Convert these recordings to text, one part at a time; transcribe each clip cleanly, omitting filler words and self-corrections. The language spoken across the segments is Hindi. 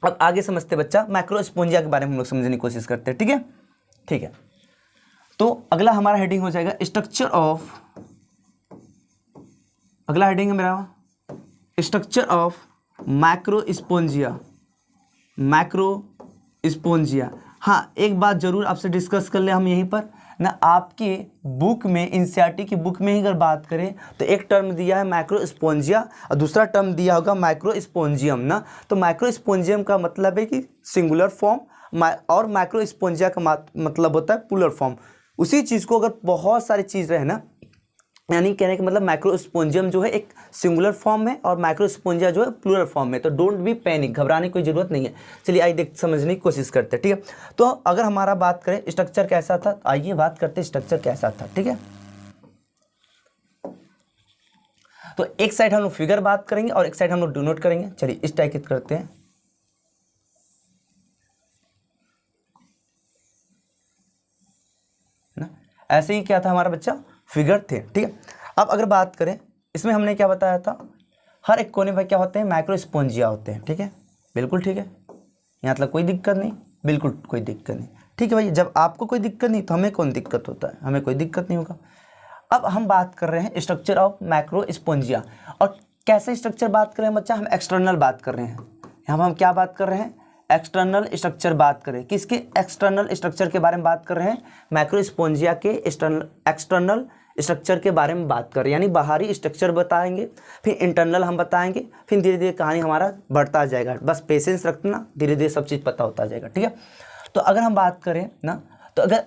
अब आगे समझते बच्चा, माइक्रोस्पोंजिया के बारे में हम लोग समझने की कोशिश करते हैं। ठीक है, ठीक है। तो अगला हमारा हेडिंग हो जाएगा स्ट्रक्चर ऑफ, अगला हेडिंग है मेरा स्ट्रक्चर ऑफ माइक्रोस्पोंजिया, माइक्रोस्पोंजिया। हाँ, एक बात जरूर आपसे डिस्कस कर ले हम यहीं पर ना, आपके बुक में, एनसीईआरटी की बुक में ही अगर बात करें तो एक टर्म दिया है माइक्रोस्पोंजिया और दूसरा टर्म दिया होगा माइक्रोस्पोंजियम ना। तो माइक्रोस्पोंजियम का मतलब है कि सिंगुलर फॉर्म, और माइक्रोस्पोंजिया का मतलब होता है प्लूरल फॉर्म। उसी चीज़ को अगर बहुत सारी चीज़ रहे ना, यानी कहने का मतलब माइक्रोस्पोंजियम जो है एक सिंगुलर फॉर्म है और माइक्रोस्पोंजिया जो है प्लूरल फॉर्म है। तो डोंट बी पैनिक, घबराने की कोई जरूरत नहीं है। चलिए आइए देख समझने की कोशिश करते हैं। ठीक है, तो अगर हमारा बात करें स्ट्रक्चर कैसा था, आइए बात करते हैं स्ट्रक्चर कैसा था। ठीक है, तो एक साइड हम लोग फिगर बात करेंगे और एक साइड हम लोग डिनोट करेंगे। चलिए इस टाइप करते हैं ना, ऐसे ही क्या था हमारा बच्चा, फिगर थे। ठीक है, अब अगर बात करें इसमें हमने क्या बताया था, हर एक कोने पर क्या होते हैं, माइक्रोस्पोंजिया होते हैं। ठीक है, बिल्कुल ठीक है, यहाँ मतलब कोई दिक्कत नहीं, बिल्कुल कोई दिक्कत नहीं। ठीक है भाई, जब आपको कोई दिक्कत नहीं तो हमें कौन दिक्कत होता है, हमें कोई दिक्कत नहीं होगा। अब हम बात कर रहे हैं स्ट्रक्चर ऑफ माइक्रोस्पोंजिया, और कैसे स्ट्रक्चर बात कर रहे हैं बच्चा, हम एक्सटर्नल बात कर रहे हैं। यहाँ हम क्या बात कर रहे हैं, एक्सटर्नल स्ट्रक्चर बात करें। किसके एक्सटर्नल स्ट्रक्चर के बारे में बात कर रहे हैं, माइक्रोस्पोंजिया के एक्सटर्नल स्ट्रक्चर के बारे में बात कर रहे हैं, यानी बाहरी स्ट्रक्चर बताएंगे, फिर इंटरनल हम बताएंगे, फिर धीरे धीरे कहानी हमारा बढ़ता जाएगा। बस पेशेंस रखना, धीरे धीरे सब चीज़ पता होता जाएगा। ठीक है, तो अगर हम बात करें ना, तो अगर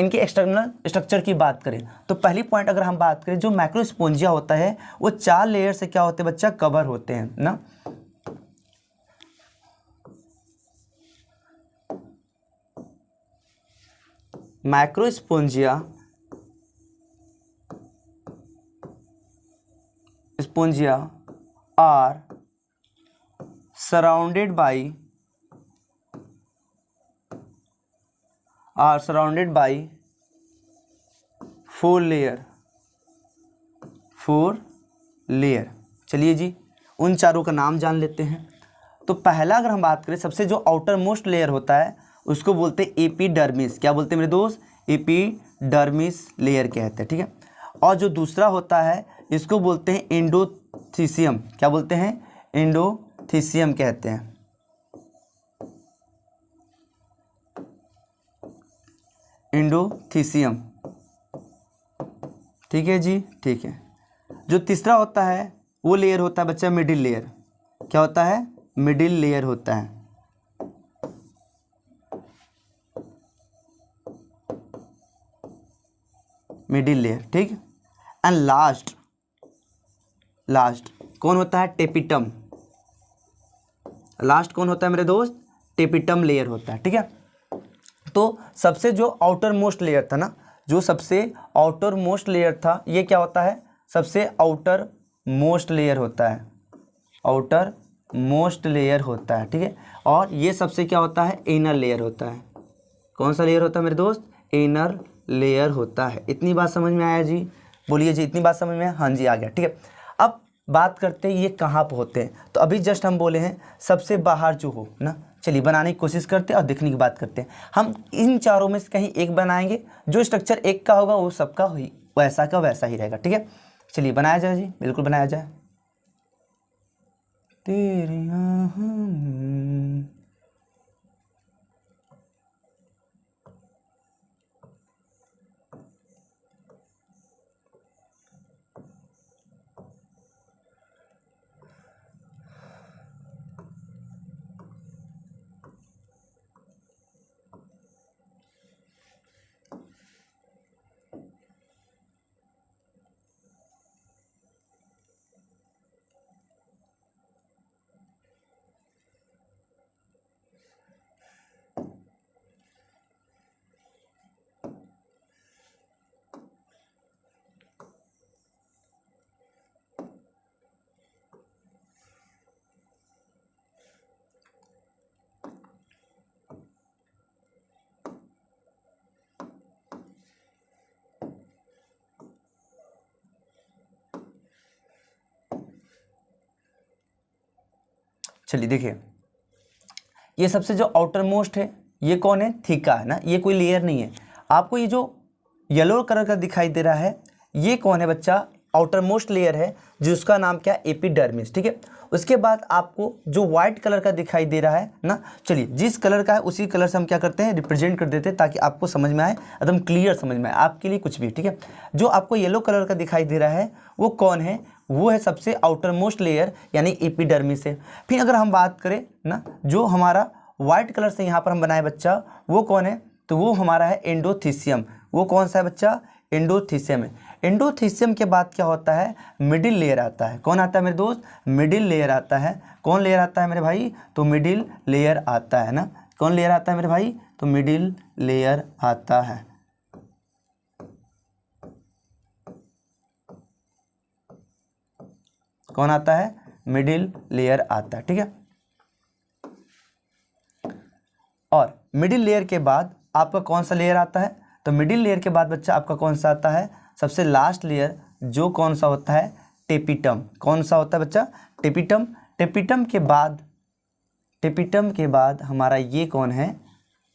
इनके एक्सटर्नल स्ट्रक्चर की बात करें तो पहली पॉइंट अगर हम बात करें, जो माइक्रोस्पोंजिया होता है वो 4 लेयर से क्या होते हैं बच्चा, कवर होते हैं ना। माइक्रोस्पोंजिया आर सराउंडेड बाई 4 लेयर। चलिए जी, उन चारों का नाम जान लेते हैं। तो पहला अगर हम बात करें, सबसे जो आउटर मोस्ट लेयर होता है उसको बोलते हैं एपिडर्मिस। क्या बोलते हैं मेरे दोस्त, एपिडर्मिस लेयर कहते हैं। ठीक है, और जो दूसरा होता है इसको बोलते हैं एंडोथीसियम। क्या बोलते हैं, एंडोथीसियम कहते हैं, एंडोथीसियम। ठीक है जी, ठीक है। जो तीसरा होता है वो लेयर होता है बच्चा मिडिल लेयर। क्या होता है, मिडिल लेयर होता है। मिडिल लेयर, ठीक। एंड लास्ट कौन होता है, टेपिटम। लास्ट कौन होता है मेरे दोस्त, टेपिटम लेयर होता है। ठीक है, तो सबसे जो आउटर मोस्ट लेयर था ना, जो सबसे आउटर मोस्ट लेयर था, ये क्या होता है, सबसे आउटर मोस्ट लेयर होता है, आउटर मोस्ट लेयर होता है। ठीक है, और ये सबसे क्या होता है, इनर लेयर होता है। कौन सा लेयर होता है मेरे दोस्त, इनर लेयर होता है। इतनी बात समझ में आया जी, बोलिए जी, इतनी बात समझ में आया, हाँ जी आ गया। ठीक है, अब बात करते हैं ये कहाँ पर होते हैं। तो अभी जस्ट हम बोले हैं सबसे बाहर जो हो ना, चलिए बनाने की कोशिश करते हैं और देखने की बात करते हैं। हम इन चारों में से कहीं एक बनाएंगे, जो स्ट्रक्चर एक का होगा वो सबका ही वैसा का वैसा ही रहेगा। ठीक है, चलिए बनाया जाए जी, बिल्कुल बनाया जाए। तेरे यहाँ चलिए देखिए, ये सबसे जो आउटर मोस्ट है ये कौन है, थीका है ना, ये कोई लेयर नहीं है। आपको ये जो येलो कलर का दिखाई दे रहा है ये कौन है बच्चा, आउटर मोस्ट लेयर है जिसका नाम क्या है, एपिडर्मिस, ठीक है। उसके बाद आपको जो व्हाइट कलर का दिखाई दे रहा है ना, चलिए जिस कलर का है उसी कलर से हम क्या करते हैं, रिप्रेजेंट कर देते हैं ताकि आपको समझ में आए, एकदम क्लियर समझ में आए आपके लिए कुछ भी, ठीक है। जो आपको येलो कलर का दिखाई दे रहा है वो कौन है, वो है सबसे आउटर मोस्ट लेयर यानी एपिडर्मिस है। फिर अगर हम बात करें ना, जो हमारा व्हाइट कलर से यहाँ पर हम बनाए बच्चा वो कौन है, तो वो हमारा है एंडोथीसियम। वो कौन सा है बच्चा, एंडोथीसियम है। एंडोथीसियम के बाद क्या होता है, मिडिल लेयर आता है। कौन आता है मेरे दोस्त, मिडिल लेयर आता है। कौन लेयर आता है मेरे भाई, तो मिडिल लेयर आता है ना। कौन लेयर आता है मेरे भाई, तो मिडिल लेयर आता है। कौन आता है, मिडिल लेयर आता है, ठीक है। और मिडिल लेयर के बाद आपका कौन सा लेयर आता है, तो मिडिल लेयर के बाद बच्चा आपका कौन सा आता है, सबसे लास्ट लेयर जो कौन सा होता है, टेपिटम। कौन सा होता है बच्चा, टेपिटम। टेपिटम के बाद हमारा ये कौन है,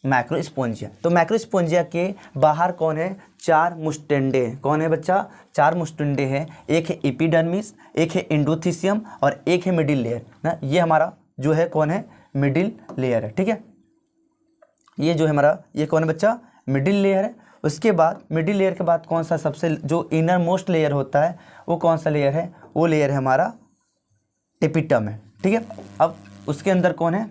मैक्रोस्पोंजिया। तो मैक्रोस्पोंजिया के बाहर कौन है, चार मुस्टेंडे। कौन है बच्चा, चार मुस्टेंडे हैं। एक है एपिडर्मिस, एक है एंडोथीसियम और एक है मिडिल लेयर ना। ये हमारा जो है कौन है, मिडिल लेयर है, ठीक है। ये जो है हमारा ये कौन है बच्चा, मिडिल लेयर है। उसके बाद मिडिल लेयर के बाद कौन सा सबसे जो इनर मोस्ट लेयर होता है वो कौन सा लेयर है, वो लेयर है हमारा टेपिटम है, ठीक है। अब उसके अंदर कौन है,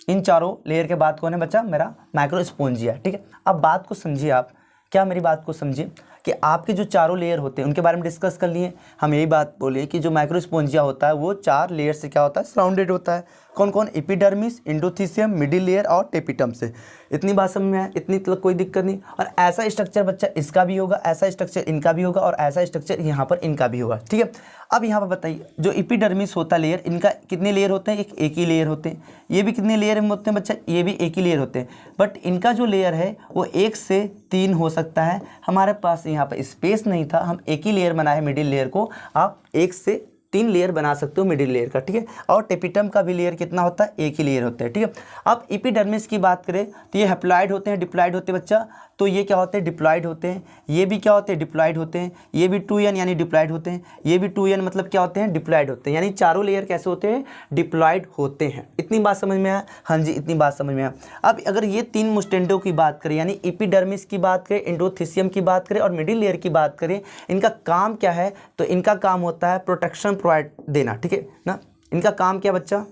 इन चारों लेयर के बाद कौन है बच्चा, मेरा मैक्रोस्पोंजिया, ठीक है। अब बात को समझिए आप, क्या मेरी बात को समझिए कि आपके जो चारों लेयर होते हैं उनके बारे में डिस्कस कर लिए। हम यही बात बोले कि जो मैक्रोस्पोंजिया होता है वो चार लेयर से क्या होता है, सराउंडेड होता है। कौन कौन, एपिडर्मिस, एंडोथीसियम, मिडिल लेयर और टेपिटम से। इतनी बात समझ में आए, इतनी तो कोई दिक्कत नहीं। और ऐसा स्ट्रक्चर बच्चा इसका भी होगा, ऐसा स्ट्रक्चर इनका भी होगा और ऐसा स्ट्रक्चर यहाँ पर इनका भी होगा, ठीक है। अब यहाँ पर बताइए जो एपिडर्मिस होता है लेयर, इनका कितने लेयर होते हैं, एक ही लेयर होते हैं। ये भी कितने लेयर में होते हैं बच्चा, ये भी एक ही लेयर होते हैं। बट इनका जो लेयर है वो 1 से 3 हो सकता है। हमारे पास यहाँ पर स्पेस नहीं था, हम एक ही लेयर बनाए मिडिल लेयर को। आप 1 से 3 लेयर बना सकते हो मिडिल लेयर का, ठीक है। और टेपिटम का भी लेयर कितना होता है, एक ही लेयर होता है, ठीक है। अब एपिडर्मिस की बात करें तो ये हैप्लॉइड होते हैं, डिप्लॉइड होते हैं बच्चा। तो ये क्या होते हैं, डिप्लॉइड होते हैं। ये भी क्या होते हैं, डिप्लॉइड होते हैं। ये भी 2n यानी डिप्लॉइड होते हैं। ये भी 2n मतलब क्या होते हैं, डिप्लॉइड होते हैं। यानी चारों लेयर कैसे होते हैं, डिप्लॉइड होते हैं। इतनी बात समझ में आया, हाँ जी इतनी बात समझ में आया। अब अगर ये 3 मुस्टेंडो की बात करें, यानी एपिडर्मिस की बात करें, एंडोथीसियम की बात करें और मिडिल लेयर की बात करें, इनका काम क्या है, तो इनका काम होता है प्रोटेक्शन प्रोवाइड देना, ठीक है ना। इनका काम क्या बच्चा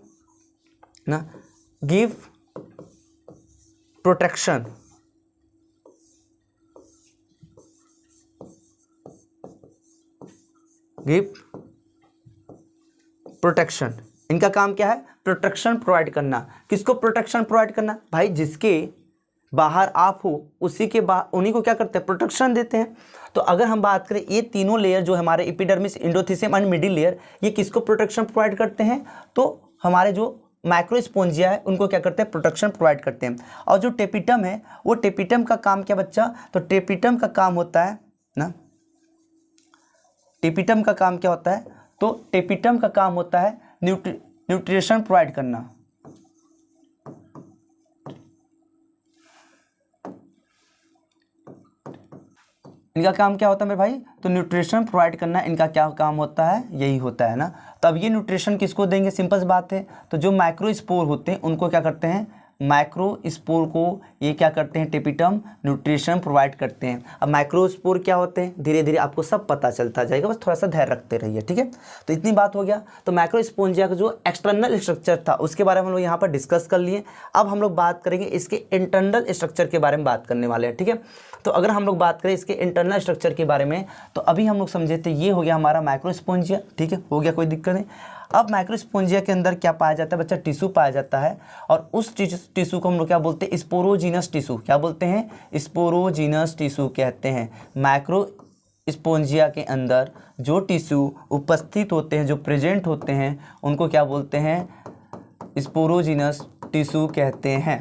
ना, गिव प्रोटेक्शन, गिव प्रोटेक्शन। इनका काम क्या है, प्रोटेक्शन प्रोवाइड करना। किसको प्रोटेक्शन प्रोवाइड करना, भाई जिसके बाहर आप हो उसी के उन्हीं को क्या करते हैं, प्रोटेक्शन देते हैं। तो अगर हम बात करें ये तीनों लेयर जो हमारे epidermis, endothecium and middle layer, ये किसको प्रोटेक्शन प्रोवाइड करते हैं, तो हमारे जो मैक्रोस्पोंजिया है उनको क्या करते हैं, प्रोटेक्शन प्रोवाइड करते हैं। और जो टेपिटम है वो टेपिटम का काम क्या बच्चा, तो टेपिटम का काम होता है ना, टेपिटम का काम क्या होता है, तो टेपिटम का काम होता है न्यूट्रिशन प्रोवाइड करना। इनका काम क्या होता है मेरे भाई, तो न्यूट्रिशन प्रोवाइड करना इनका क्या काम होता है, यही होता है ना। तो अब ये न्यूट्रिशन किसको देंगे, सिंपल सी बात है। तो जो माइक्रोस्पोर होते हैं उनको क्या करते हैं, माइक्रोस्पोर को ये क्या करते हैं, टेपिटम न्यूट्रिशन प्रोवाइड करते हैं। अब माइक्रोस्पोर क्या होते हैं, धीरे धीरे आपको सब पता चलता जाएगा, बस थोड़ा सा धैर्य रखते रहिए, ठीक है। तो इतनी बात हो गया। तो माइक्रोस्पोंजिया का जो एक्सटर्नल स्ट्रक्चर था उसके बारे में हम लोग यहाँ पर डिस्कस कर लिए। अब हम लोग बात करेंगे इसके इंटरनल स्ट्रक्चर के बारे में बात करने वाले हैं, ठीक है। तो अगर हम लोग बात करें इसके इंटरनल स्ट्रक्चर के बारे में, तो अभी हम लोग समझे थे ये हो गया हमारा माइक्रोस्पोंजिया, ठीक है, हो गया, कोई दिक्कत नहीं। अब माइक्रोस्पोंजिया के अंदर क्या पाया जाता है बच्चा, टिश्यू पाया जाता है। और उस टिश्यू को हम लोग क्या बोलते हैं, स्पोरोजीनस टिश्यू। क्या बोलते हैं, स्पोरोजीनस टिश्यू कहते हैं। माइक्रोस्पोंजिया के अंदर जो टिश्यू उपस्थित होते हैं, जो प्रेजेंट होते हैं, उनको क्या बोलते हैं, स्पोरोजीनस टिश्यू कहते हैं।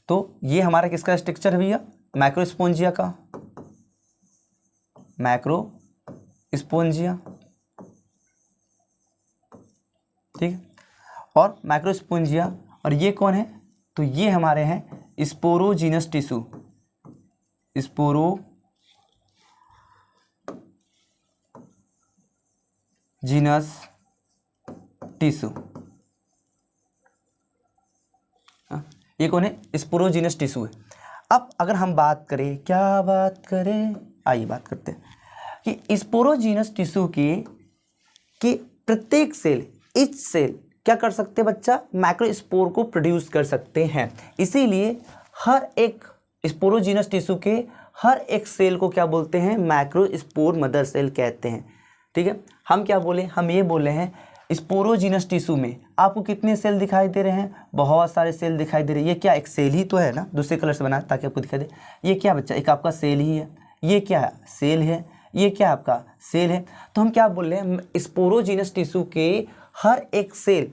तो ये हमारा किसका स्ट्रक्चर है भैया, माइक्रोस्पोंजिया का, मैक्रोस्पोंजिया। ठीक है। और माइक्रोस्पोंजिया, और ये कौन है, तो ये हमारे हैं स्पोरोजीनस टिश्यू, स्पोरोजीनस टिश्यू। ये कौन है, स्पोरोजीनस टिश्यू है। अब अगर हम बात करें, क्या बात करें, आइए बात करते हैं कि स्पोरोजीनस टिश्यू की प्रत्येक सेल, ईच सेल क्या कर सकते हैं बच्चा, मैक्रोस्पोर को प्रोड्यूस कर सकते हैं। इसीलिए हर एक स्पोरोजीनस टिश्यू के हर एक सेल को क्या बोलते हैं, मैक्रोस्पोर मदर सेल कहते हैं। ठीक है, हम क्या बोले, हम ये बोले हैं स्पोरोजीनस टिश्यू में आपको कितने सेल दिखाई दे रहे हैं, बहुत सारे सेल दिखाई दे रहे हैं। ये क्या, एक सेल ही तो है ना, दूसरे कलर से बना ताकि आपको दिखाई दे। ये क्या बच्चा, एक आपका सेल ही है। ये क्या है, सेल है। ये क्या आपका सेल है। तो हम क्या बोल रहे हैं, स्पोरोजीनस टिश्यू के हर एक सेल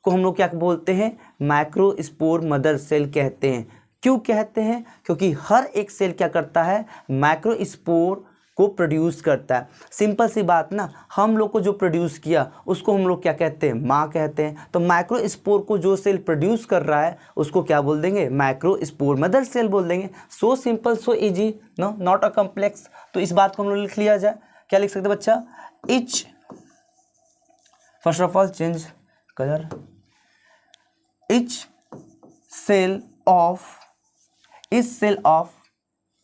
को हम लोग क्या बोलते हैं, मैक्रोस्पोर मदर सेल कहते हैं। क्यों कहते हैं, क्योंकि हर एक सेल क्या करता है, मैक्रोस्पोर को प्रोड्यूस करता है। सिंपल सी बात ना, हम लोग को जो प्रोड्यूस किया उसको हम लोग क्या कहते हैं, माँ कहते हैं। तो माइक्रोस्पोर को जो सेल प्रोड्यूस कर रहा है उसको क्या बोल देंगे, मैक्रोस्पोर मदर सेल बोल देंगे। So simple, so easy, no not a complex. तो इस बात को हम लोग लिख लिया जाए, क्या लिख सकते बच्चा, each, first of all change colour, each cell of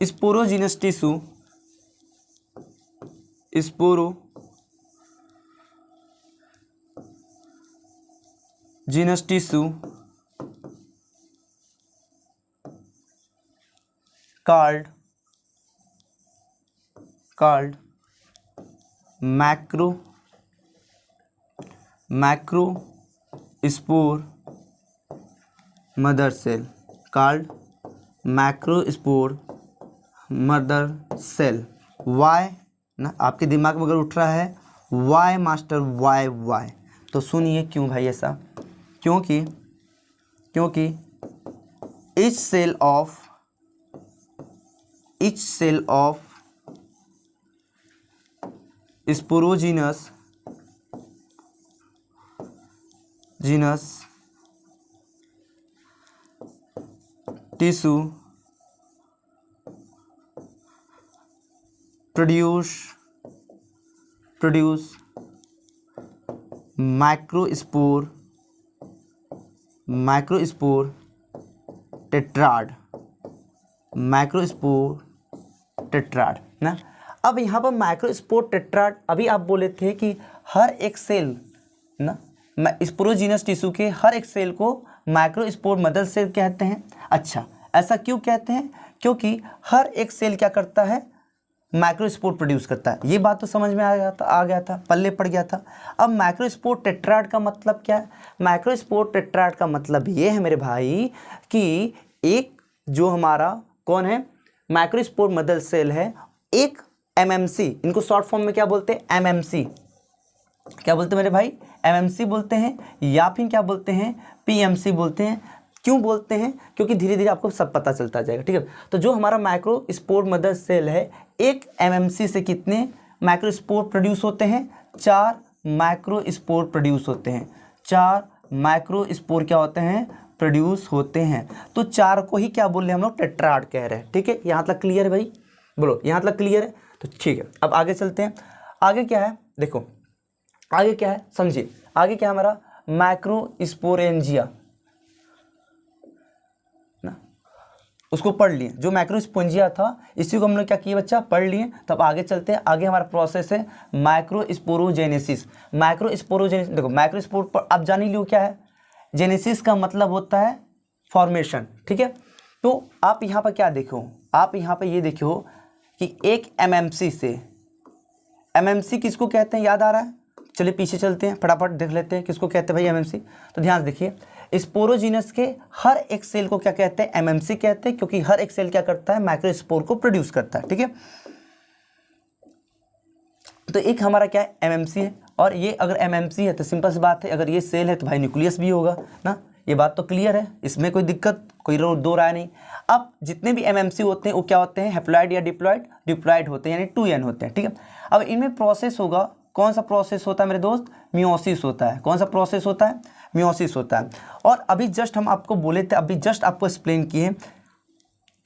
sporogenous tissue, sporogenous tissue called macrospore mother cell, called macrospore mother cell. Why ना, आपके दिमाग में अगर उठ रहा है वाई मास्टर, वाई, तो सुनिए क्यों भाई ऐसा, क्योंकि each cell of sporogenous tissue produce macrospore tetrad ना। अब यहाँ पर मैक्रोस्पोर टेट्राड, अभी आप बोले थे कि हर एक सेल ना, स्पोरोजीनस टिश्यू के हर एक सेल को मैक्रोस्पोर मदर सेल कहते हैं। अच्छा, ऐसा क्यों कहते हैं, क्योंकि हर एक सेल क्या करता है, मैक्रोस्पोर प्रोड्यूस करता है। ये बात तो समझ में आ गया था, पल्ले पड़ गया था। अब मैक्रोस्पोर टेट्राड का मतलब क्या है, मैक्रोस्पोर टेट्राड का मतलब ये है मेरे भाई कि एक जो हमारा कौन है, मैक्रोस्पोर मदर सेल है, एक एमएमसी, इनको शॉर्ट फॉर्म में क्या बोलते हैं, एमएमसी, क्या बोलते हैं मेरे भाई, एमएमसी बोलते हैं, या फिर क्या बोलते हैं, पीएमसी बोलते हैं। क्यों बोलते हैं, क्योंकि धीरे धीरे आपको सब पता चलता जाएगा। ठीक है, तो जो हमारा माइक्रोस्पोर मदर सेल है, एक एमएमसी से कितने माइक्रोस्पोर प्रोड्यूस होते हैं, 4 माइक्रोस्पोर प्रोड्यूस होते हैं, 4 माइक्रोस्पोर क्या होते हैं, प्रोड्यूस होते हैं। तो 4 को ही क्या बोल रहे हैं हम लोग, टेट्राड कह रहे हैं। ठीक है, यहाँ तक क्लियर है भाई, बोलो यहाँ तक क्लियर है। तो ठीक है, अब आगे चलते हैं। आगे क्या है, देखो आगे क्या है, समझिए आगे क्या है हमारा, मैक्रोस्पोरेंजिया ना, उसको पढ़ लिए। जो मैक्रोस्पोंजिया था इसी को हम लोग क्या किए बच्चा, पढ़ लिए। तब आगे चलते हैं, आगे हमारा प्रोसेस है माइक्रोस्पोरोजेनेसिस। देखो माइक्रोस्पोर पर आप जान ही लो क्या है, जेनेसिस का मतलब होता है फॉर्मेशन। ठीक है, तो आप यहाँ पर क्या देखो, आप यहाँ पर ये देखो कि एक एमएमसी से, एमएमसी किसको कहते हैं, याद आ रहा है, चलिए पीछे चलते हैं, फटाफट देख लेते हैं किसको कहते हैं भाई, एमएमसी। तो ध्यान से देखिए, स्पोरोजीनस के हर एक सेल को क्या कहते हैं, एमएमसी कहते हैं, क्योंकि हर एक सेल क्या करता है, मैक्रोस्पोर को प्रोड्यूस करता है। ठीक है, तो एक हमारा क्या है, एमएमसी है। और ये अगर एमएमसी है तो सिंपल सी बात है, अगर ये सेल है तो भाई न्यूक्लियस भी होगा ना, ये बात तो क्लियर है, इसमें कोई दिक्कत, कोई दो राय नहीं। अब जितने भी एमएमसी होते हैं वो क्या होते हैं, हैप्लॉइड या डिप्लॉइड होते हैं, यानी 2n होते हैं। ठीक है, अब इनमें प्रोसेस होगा कौन सा प्रोसेस होता है मेरे दोस्त, मियोसिस होता है। कौन सा प्रोसेस होता है, मियोसिस होता है। और अभी जस्ट हम आपको बोले थे, अभी जस्ट आपको एक्सप्लेन किए,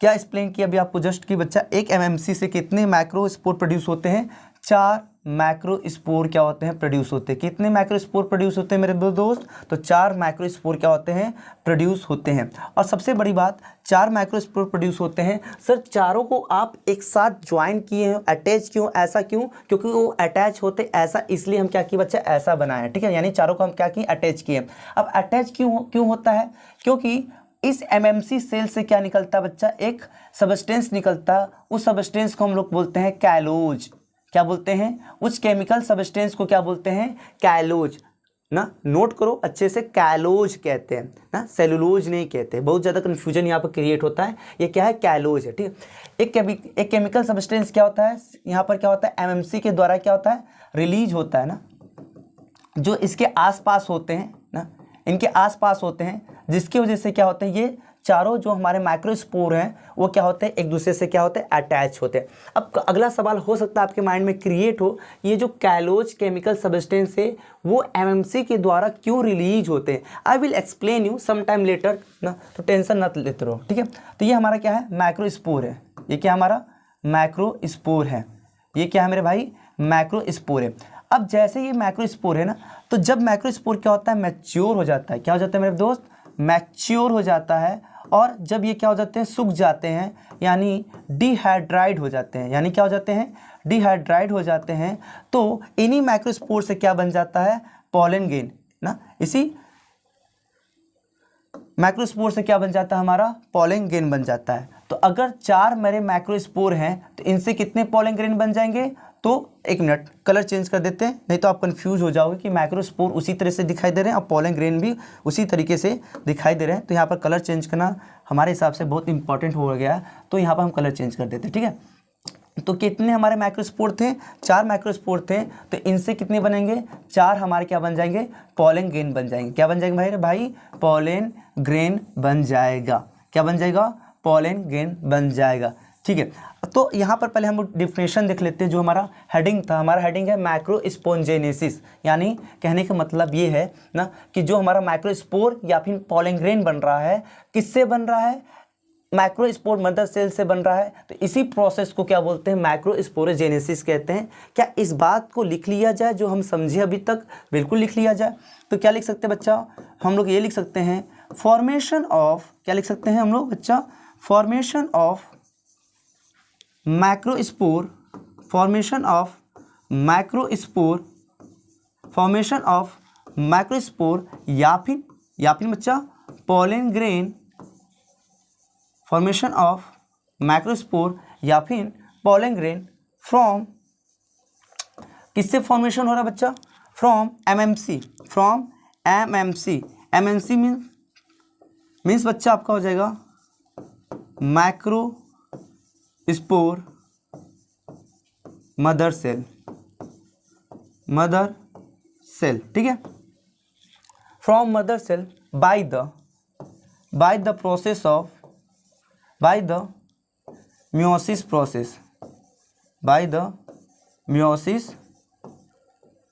क्या एक्सप्लेन किया अभी आपको जस्ट कि बच्चा एक एमएमसी से कितने माइक्रोस्पोर प्रोड्यूस होते हैं, 4 माइक्रोस्पोर क्या होते हैं, प्रोड्यूस होते हैं। कितने माइक्रोस्पोर प्रोड्यूस होते हैं मेरे दोस्त, तो 4 माइक्रोस्पोर क्या होते हैं, प्रोड्यूस होते हैं। और सबसे बड़ी बात, 4 माइक्रोस्पोर प्रोड्यूस होते हैं। सर चारों को आप एक साथ ज्वाइन किए हैं, अटैच क्यों, ऐसा क्यों, क्योंकि वो अटैच होते ऐसा इसलिए हम क्या किए बच्चा, ऐसा बनाए, ठीक है। यानी चारों को हम क्या किए, अटैच किए। अब अटैच क्यों होता है, क्योंकि इस एमएमसी सेल से क्या निकलता है बच्चा, एक सबस्टेंस निकलता, उस सबस्टेंस को हम लोग बोलते हैं कैलोज। क्या बोलते हैं, उस केमिकल सबस्टेंस को क्या बोलते हैं, कैलोज ना। नोट करो अच्छे से, कैलोज कहते हैं ना, सेलुलोज नहीं कहते। बहुत ज़्यादा कन्फ्यूजन यहाँ पर क्रिएट होता है। ये क्या है, कैलोज है, ठीक है। एक केमिकल सबस्टेंस क्या होता है, यहाँ पर क्या होता है, एमएमसी के द्वारा क्या होता है, रिलीज होता है ना, जो इसके आसपास होते हैं ना, इनके आसपास होते हैं, जिसकी वजह से क्या होते हैं, ये चारों जो हमारे माइक्रोस्पोर हैं वो क्या होते हैं, एक दूसरे से क्या होते हैं, अटैच होते हैं। अब अगला सवाल हो सकता है आपके माइंड में क्रिएट हो, ये जो कैलोज केमिकल सब्सटेंस है वो एमएमसी के द्वारा क्यों रिलीज होते हैं। I will explain you some time later ना, तो टेंशन मत लेते रहो, ठीक है। तो ये हमारा क्या है, माइक्रोस्पोर है। ये क्या हमारा माइक्रोस्पोर है, ये क्या है मेरे भाई, माइक्रोस्पोर है। अब जैसे ये माइक्रोस्पोर है ना, तो जब माइक्रोस्पोर क्या होता है, मैच्योर हो जाता है। क्या हो जाता है मेरे दोस्त, मैच्योर हो जाता है। और जब ये क्या हो जाते हैं, सूख जाते हैं, यानी डिहाइड्राइड हो जाते हैं। यानी क्या हो जाते हैं, डिहाइड्राइड हो जाते हैं। तो इन्हीं माइक्रोस्पोर से क्या बन जाता है, पॉलन ग्रेन ना। इसी माइक्रोस्पोर से क्या बन जाता है, हमारा पॉलन ग्रेन बन जाता है। तो अगर 4 मेरे माइक्रोस्पोर हैं तो इनसे कितने पॉलन ग्रेन बन जाएंगे, तो एक मिनट कलर चेंज कर देते हैं, नहीं तो आप कंफ्यूज हो जाओगे कि माइक्रोस्पोर उसी तरह से दिखाई दे रहे हैं और पॉलन ग्रेन भी उसी तरीके से दिखाई दे रहे हैं। तो यहाँ पर कलर चेंज करना हमारे हिसाब से बहुत इंपॉर्टेंट हो गया है, तो यहाँ पर हम कलर चेंज कर देते हैं, ठीक है। तो कितने हमारे माइक्रोस्पोर थे, 4 माइक्रोस्पोर थे। तो इनसे कितने बनेंगे, 4 हमारे क्या बन जाएंगे, पॉलन ग्रेन बन जाएंगे। क्या बन जाएंगे भाई, पॉलन ग्रेन बन जाएगा। क्या बन जाएगा, पॉलन ग्रेन बन जाएगा, ठीक है। तो यहाँ पर पहले हम डिफिनेशन देख लेते हैं। जो हमारा हेडिंग था, हमारा हेडिंग है माइक्रोस्पोंजेनेसिस। यानी कहने का मतलब ये है ना कि जो हमारा माइक्रोस्पोर या फिर पॉलन ग्रेन बन रहा है, किससे बन रहा है, माइक्रोस्पोर मदर सेल से बन रहा है। तो इसी प्रोसेस को क्या बोलते हैं, माइक्रोस्पोरोजेनेसिस कहते हैं। क्या इस बात को लिख लिया जाए जो हम समझे अभी तक, बिल्कुल लिख लिया जाए। तो क्या लिख सकते हैं बच्चा, हम लोग ये लिख सकते हैं फॉर्मेशन ऑफ, क्या लिख सकते हैं हम लोग बच्चा, formation of microspore, formation of microspore, formation of microspore या फिर बच्चा pollen grain, formation of microspore या फिर पॉलन ग्रेन फ्रॉम, किससे फॉर्मेशन हो रहा है बच्चा, from MMC, from MMC. MMC means बच्चा आपका हो जाएगा microspore mother cell, mother cell, ठीक है। From mother cell by the process of, by the meiosis process, by the meiosis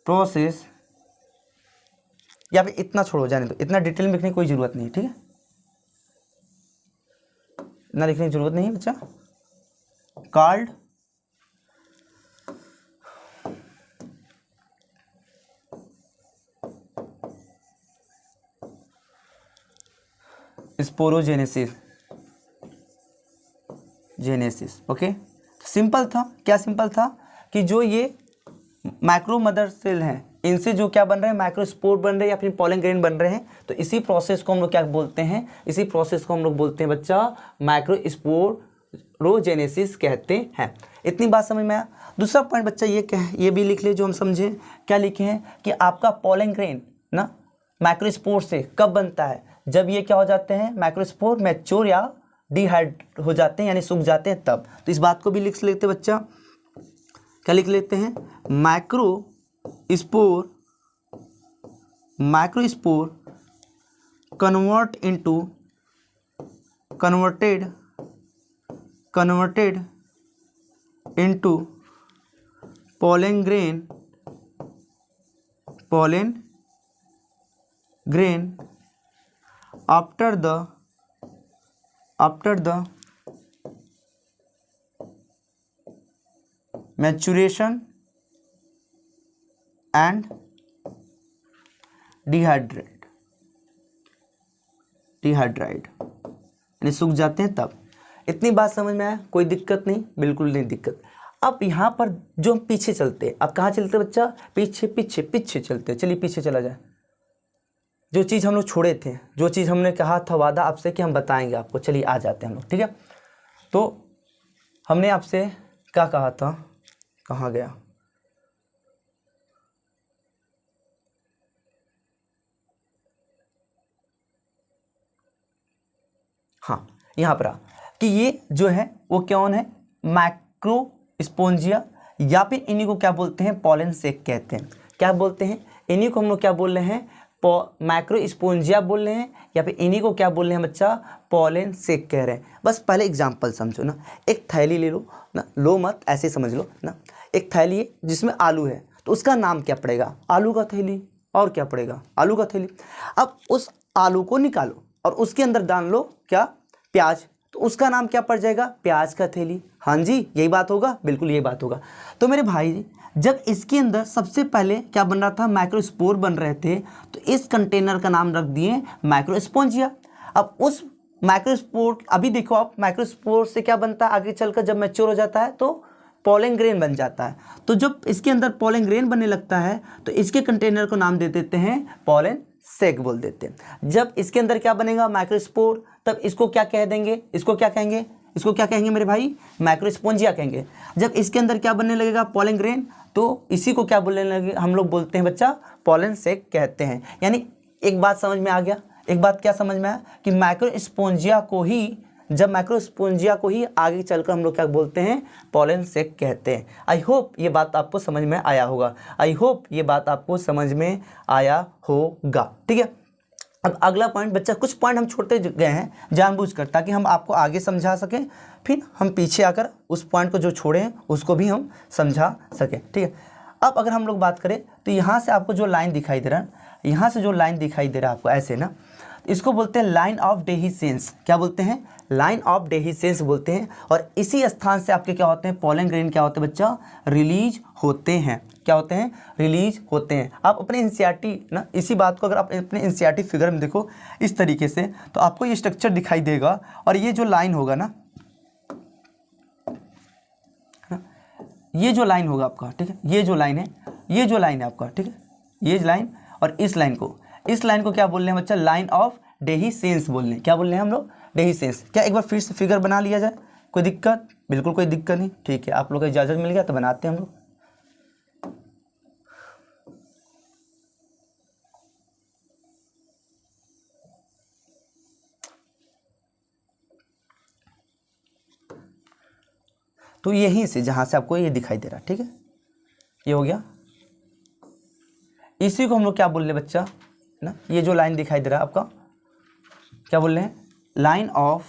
process। या फिर इतना छोड़ो, जाने दो, इतना डिटेल में लिखने की कोई ज़रूरत नहीं, ठीक है। इतना लिखने की ज़रूरत नहीं है बच्चा। Called sporogenesis, genesis, okay. Simple था, क्या सिंपल था कि जो ये माइक्रो मदर सेल हैं, इनसे जो क्या बन रहे हैं, माइक्रोस्पोर बन रहे हैं या फिर पॉलन ग्रेन बन रहे हैं। तो इसी प्रोसेस को हम लोग क्या बोलते हैं, इसी प्रोसेस को हम लोग बोलते हैं बच्चा माइक्रोस्पोरोजेनेसिस कहते हैं। इतनी बात समझ में आया। दूसरा पॉइंट बच्चा ये भी लिख ले जो हम समझे। क्या लिखे हैं कि आपका पॉलन ग्रेन ना माइक्रोस्पोर से कब बनता है, जब ये क्या हो जाते हैं, माइक्रोस्पोर मैच्योर या डिहाइड हो जाते हैं, यानी सूख जाते हैं तब। तो इस बात को भी लिख लेते बच्चा। क्या लिख लेते हैं, microspore converted into pollen grain pollen grain after the maturation and dehydrate यानी सूख जाते हैं तब। इतनी बात समझ में आया? कोई दिक्कत नहीं? बिल्कुल नहीं दिक्कत। अब यहाँ पर जो हम पीछे चलते हैं, अब कहाँ चलते हैं बच्चा? पीछे पीछे पीछे चलते हैं। चलिए पीछे चला जाए। जो चीज़ हम लोग छोड़े थे, जो चीज़ हमने कहा था वादा आपसे कि हम बताएंगे आपको, चलिए आ जाते हैं हम लोग, ठीक है। तो हमने आपसे क्या कहा था, कहाँ गया? हाँ, यहाँ पर कि ये जो है वो कौन है? मैक्रो स्पोंजिया, या फिर इन्हीं को क्या बोलते हैं? पॉलन सेक कहते हैं। क्या बोलते हैं? इन्हीं को हम लोग क्या बोल रहे हैं? मैक्रो स्पोंजिया बोल रहे हैं, या फिर इन्हीं को क्या बोल रहे हैं बच्चा? पॉलन सेक कह रहे हैं। बस पहले एग्जांपल समझो ना। एक थैली ले लो ना, लो मत, ऐसे समझ लो ना। एक थैली है जिसमें आलू है, तो उसका नाम क्या पड़ेगा? आलू का थैली। और क्या पड़ेगा? आलू का थैली। अब उस आलू को निकालो और उसके अंदर डाल लो क्या? प्याज, तो उसका नाम क्या पड़ जाएगा? प्याज का थैली। हाँ जी, यही बात होगा, बिल्कुल यही बात होगा। तो मेरे भाई जी, जब इसके अंदर सबसे पहले क्या बन रहा था? माइक्रोस्पोर बन रहे थे, तो इस कंटेनर का नाम रख दिए माइक्रोस्पोंजिया। अब उस माइक्रोस्पोर, अभी देखो आप, माइक्रोस्पोर से क्या बनता है आगे चलकर? जब मैच्योर हो जाता है तो पॉलन ग्रेन बन जाता है। तो जब इसके अंदर पॉलन ग्रेन बनने लगता है तो इसके कंटेनर को नाम दे देते हैं पॉलन सेक बोल देते हैं। जब इसके अंदर क्या बनेगा? माइक्रोस्पोर, तब इसको क्या कह देंगे? इसको क्या कहेंगे? इसको क्या कहेंगे मेरे भाई? माइक्रोस्पोंजिया कहेंगे। जब इसके अंदर क्या बनने लगेगा? पॉलन ग्रेन, तो इसी को क्या बोलने लगे? हम लोग बोलते हैं बच्चा पॉलन सेक कहते हैं। यानी एक बात समझ में आ गया? एक बात क्या समझ में आया? कि माइक्रोस्पोंजिया को ही, जब माइक्रोस्पोंजिया को ही आगे चलकर हम लोग क्या बोलते हैं? पॉलन सेक कहते हैं। आई होप ये बात आपको समझ में आया होगा। आई होप ये बात आपको समझ में आया होगा, ठीक है। अब अगला पॉइंट बच्चा, कुछ पॉइंट हम छोड़ते गए हैं जानबूझकर, ताकि हम आपको आगे समझा सकें, फिर हम पीछे आकर उस पॉइंट को जो छोड़े हैं उसको भी हम समझा सकें, ठीक है। अब अगर हम लोग बात करें तो यहाँ से आपको जो लाइन दिखाई दे रहा है, यहाँ से जो लाइन दिखाई दे रहा है आपको ऐसे ना, इसको बोलते हैं लाइन ऑफ डेहिसेंस। क्या बोलते हैं? लाइन ऑफ डेहिसेंस बोलते हैं। और इसी स्थान से आपके क्या होते हैं? पॉलन ग्रेन क्या होते हैं बच्चा? रिलीज होते हैं। क्या होते हैं? रिलीज होते हैं। आप अपने एनसीईआरटी ना, इसी बात को अगर आप अपने एनसीईआरटी फिगर में देखो इस तरीके से, तो आपको ये स्ट्रक्चर दिखाई देगा। और ये जो लाइन होगा ना, ये जो लाइन होगा आपका, ठीक है, ये जो लाइन है, ये जो लाइन है आपका, ठीक है, ये लाइन और इस लाइन को क्या बोल रहे हैं बच्चा? लाइन ऑफ डेहिसेंस बोल रहे हैं। क्या बोल रहे हैं हम लोग? डेहिसेंस। क्या एक बार फिर से फिगर बना लिया जाए? कोई दिक्कत? बिल्कुल कोई दिक्कत नहीं, ठीक है। आप लोग को इजाज़त मिल गया तो बनाते हैं हम लोग। तो यहीं से जहाँ से आपको ये दिखाई दे रहा है, ठीक है, ये हो गया। इसी को हम लोग क्या बोल रहे हैं बच्चा ना? ये जो लाइन दिखाई दे रहा है आपका, क्या बोल रहे हैं? लाइन ऑफ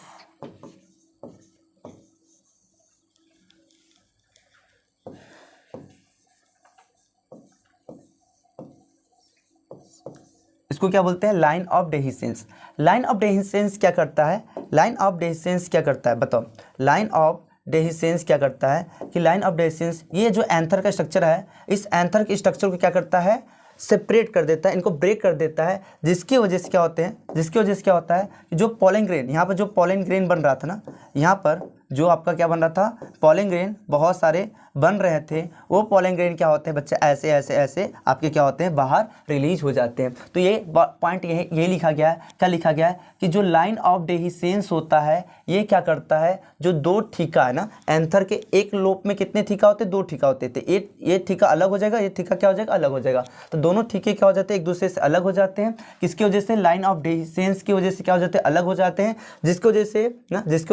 इसको क्या बोलते हैं? Line of dehiscence. Line of dehiscence क्या करता है? लाइन ऑफ डेहिसेंस क्या करता है बताओ? लाइन ऑफ डेहिसेंस क्या करता है कि लाइन ऑफ डेहिसेंस, ये जो एंथर का स्ट्रक्चर है, इस एंथर के स्ट्रक्चर को क्या करता है? सेपरेट कर देता है, इनको ब्रेक कर देता है। जिसकी वजह से क्या होते हैं? जिसकी वजह से क्या होता है कि जो पॉलन ग्रेन, यहाँ पर जो पॉलन ग्रेन बन रहा था ना, यहाँ पर जो आपका क्या बन रहा था? पॉलन ग्रेन बहुत सारे बन रहे थे। वो पॉलन ग्रेन क्या होते हैं बच्चे? ऐसे ऐसे ऐसे आपके क्या होते हैं? बाहर रिलीज हो जाते हैं। तो ये पॉइंट ये लिखा गया है। क्या लिखा गया है? कि जो लाइन ऑफ डेहिसेंस होता है, ये क्या करता है? जो दो ठीका है ना, एंथर के एक लोप में कितने ठीका होते? दो ठीका होते थे। ये ठीका अलग हो जाएगा, ये ठीका क्या हो जाएगा? अलग हो जाएगा। तो दोनों ठीके क्या हो जाते हैं? एक दूसरे से अलग हो जाते हैं। किसकी वजह से? लाइन ऑफ डेहिसेंस की वजह से क्या हो जाते हैं? अलग हो जाते हैं। जिसकी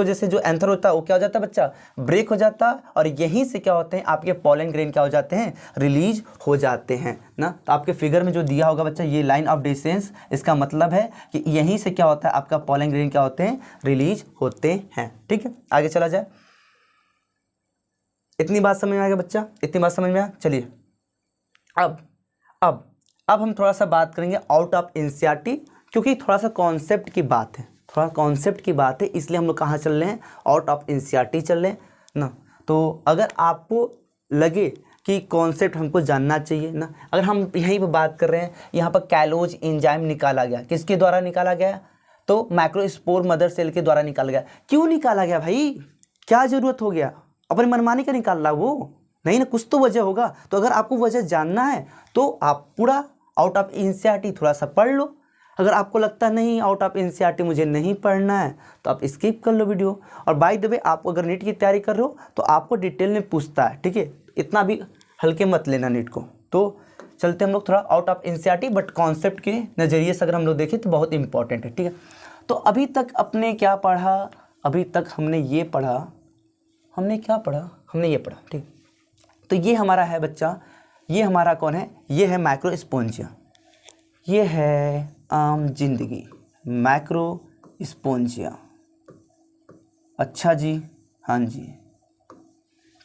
वजह से जो एंथर होता है वो क्या हो जाता है बच्चा? ब्रेक हो जाता है। और यहीं से क्या होते हैं? आपके पॉलन ग्रेन क्या हो जाते हैं? रिलीज हो जाते हैं ना। तो आपके फिगर में जो दिया होगा बच्चा, ये लाइन ऑफ डेहिसेंस, इसका मतलब है कि यहीं से क्या होता है? आपका पॉलन ग्रेन क्या होते हैं? रिलीज होते हैं, ठीक है। आगे चला जाए। इतनी बात समझ में आ गया बच्चा? इतनी बात समझ में आ? चलिए अब अब हम थोड़ा सा बात करेंगे आउट ऑफ एनसीईआरटी, क्योंकि थोड़ा सा कॉन्सेप्ट की बात है, थोड़ा कॉन्सेप्ट की बात है, इसलिए हम लोग कहाँ चल रहे हैं, आउट ऑफ एनसीईआरटी चल रहे हैं ना। तो अगर आपको लगे कि कॉन्सेप्ट हमको जानना चाहिए ना, अगर हम यहीं पर बात कर रहे हैं, यहाँ पर कैलोज एंजाइम निकाला गया, किसके द्वारा निकाला गया, तो माइक्रोस्पोर मदर सेल के द्वारा निकाला गया। क्यों निकाला गया भाई, क्या ज़रूरत हो गया, अपनी मनमानी का निकाल रहा वो नहीं ना, कुछ तो वजह होगा। तो अगर आपको वजह जानना है तो आप पूरा आउट ऑफ एनसीईआरटी थोड़ा सा पढ़ लो। अगर आपको लगता नहीं आउट ऑफ एनसीईआरटी मुझे नहीं पढ़ना है तो आप स्किप कर लो वीडियो। और बाय द वे आप अगर नीट की तैयारी कर रहे हो तो आपको डिटेल में पूछता है, ठीक है, इतना भी हल्के मत लेना नीट को। तो चलते हम लोग थोड़ा out of NCERT, but concept के नज़रिए से अगर हम लोग देखें तो बहुत इंपॉर्टेंट है, ठीक है। तो अभी तक अपने क्या पढ़ा, अभी तक हमने ये पढ़ा, हमने क्या पढ़ा, हमने ये पढ़ा, ठीक। तो ये हमारा है बच्चा, ये हमारा कौन है, ये है माइक्रोस्पोंजिया, ये है आम जिंदगी माइक्रोस्पोंजिया। अच्छा जी, हाँ जी,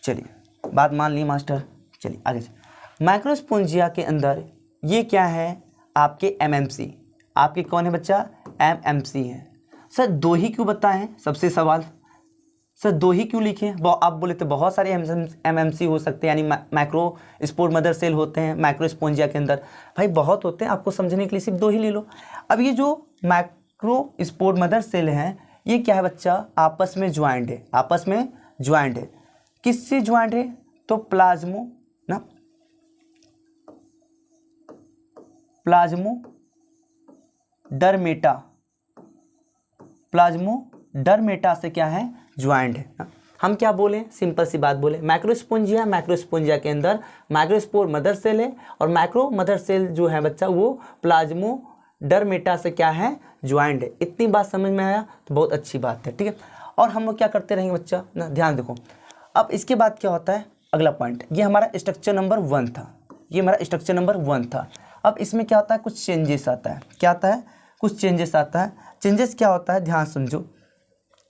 चलिए बात मान ली मास्टर। चलिए आगे से, माइक्रोस्पोंजिया के अंदर ये क्या है, आपके एमएमसी, आपके कौन है बच्चा, एमएमसी है। सर दो ही क्यों बताएं, सबसे सवाल, सर दो ही क्यों लिखे, आप बोले तो बहुत सारे एमएमसी हो सकते हैं, यानी माइक्रो स्पोर मदर सेल होते हैं माइक्रोस्पोंजिया के अंदर। भाई बहुत होते हैं, आपको समझने के लिए सिर्फ दो ही ले लो। अब ये जो माइक्रो स्पोर मदर सेल हैं, ये क्या है बच्चा, आपस में ज्वाइंट है, आपस में ज्वाइंट है। किससे ज्वाइंट है, तो प्लाज्मो ना, प्लाज्मोडर्मेटा, प्लाज्मोडर्मेटा से क्या है, ज्वाइंट है ना। हम क्या बोले, सिंपल सी बात बोले, माइक्रोस्पोंजिया, माइक्रोस्पोंजिया के अंदर माइक्रोस्पोर मदर सेल है और माइक्रो मदर सेल जो है बच्चा वो प्लाज्मोडर्मेटा से क्या है, ज्वाइंट है। इतनी बात समझ में आया तो बहुत अच्छी बात है, ठीक है। और हम लोग क्या करते रहेंगे बच्चा ना, ध्यान देखो। अब इसके बाद क्या होता है, अगला पॉइंट, ये हमारा स्ट्रक्चर नंबर 1 था, ये हमारा स्ट्रक्चर नंबर 1 था। अब इसमें क्या होता है, कुछ चेंजेस आता है, क्या आता है, कुछ चेंजेस आता है। चेंजेस क्या होता है, ध्यान समझो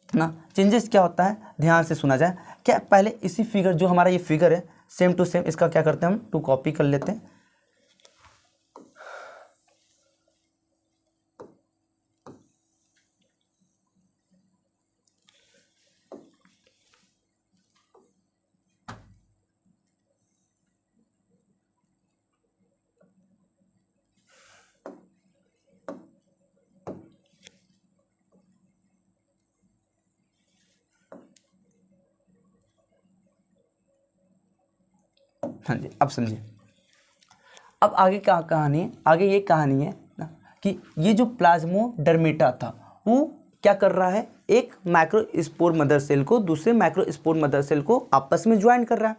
ना, चेंजेस क्या होता है, ध्यान से सुना जाए। क्या पहले इसी फिगर, जो हमारा ये फिगर है सेम टू सेम, इसका क्या करते हैं हम, 2 कॉपी कर लेते हैं। हाँ जी, अब समझिए। अब आगे क्या कहानी है, आगे ये कहानी है ना कि ये जो प्लाज्मोडर्मेटा था वो क्या कर रहा है, एक माइक्रोस्पोर मदर सेल को दूसरे माइक्रोस्पोर मदर सेल को आपस में ज्वाइन कर रहा है।